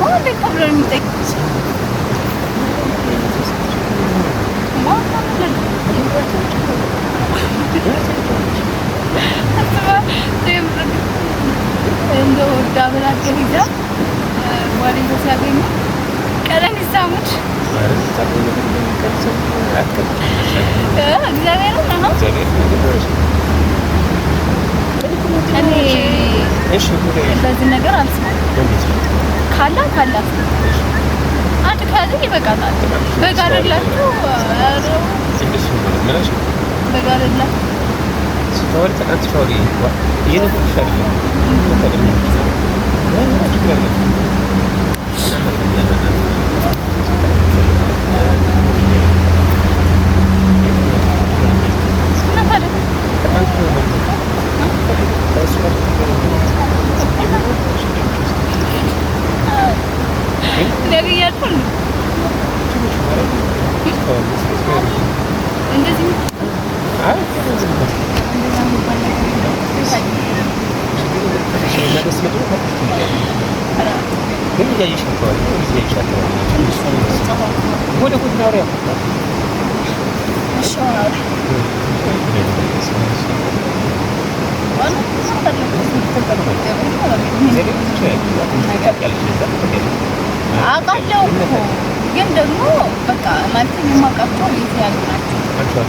ወደ ቀብረን የሚጠይቁት እንደው ዳብላ ከሊዳ ወሬ ሲያገኙ ቀለም ይሳሙት እግዚአብሔር ነው እኔ እሺ እንደዚህ ነገር አልሰማም ካላ አንድ ካለ ይበቃታል በጋርላችሁ በጋርላ ስቶሪ ተቀጥቶሪ ይነኩሻል አቃለው ግን ደግሞ በቃ ማለት የማቃቸው ይያዙ ናቸው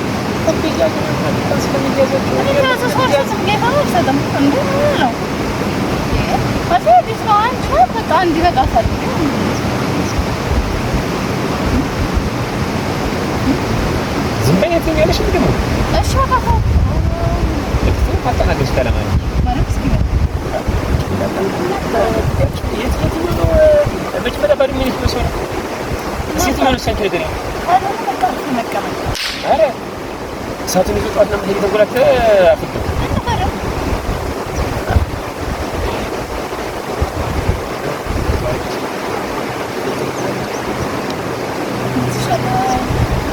ساعتين يزوج أدنى من هيك تقول لك أفكر.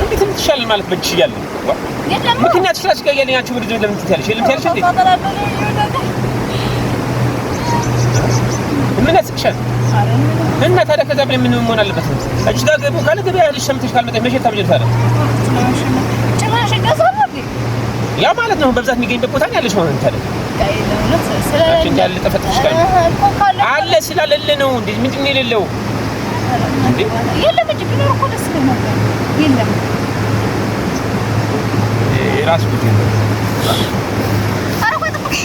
أنت تمشي مالك بتشيل. ممكن نتشلاش كي يعني أشوف الرجال لما تتهلش اللي تهلش دي. من نتشل. من هذا كذا من من اللي بس. أجداد أبوك على تبي أهل الشمس كلمة مشي تبي تفعله. يا مالتنا هم ببزات ميجين بقطعين على شو هنتهرب. عشان قال لي تفتش كلام. على سلال اللي نو دي من تمني للو. يلا بجيب له رقم اسمه. يلا. راس بتين. أروح أتوقع.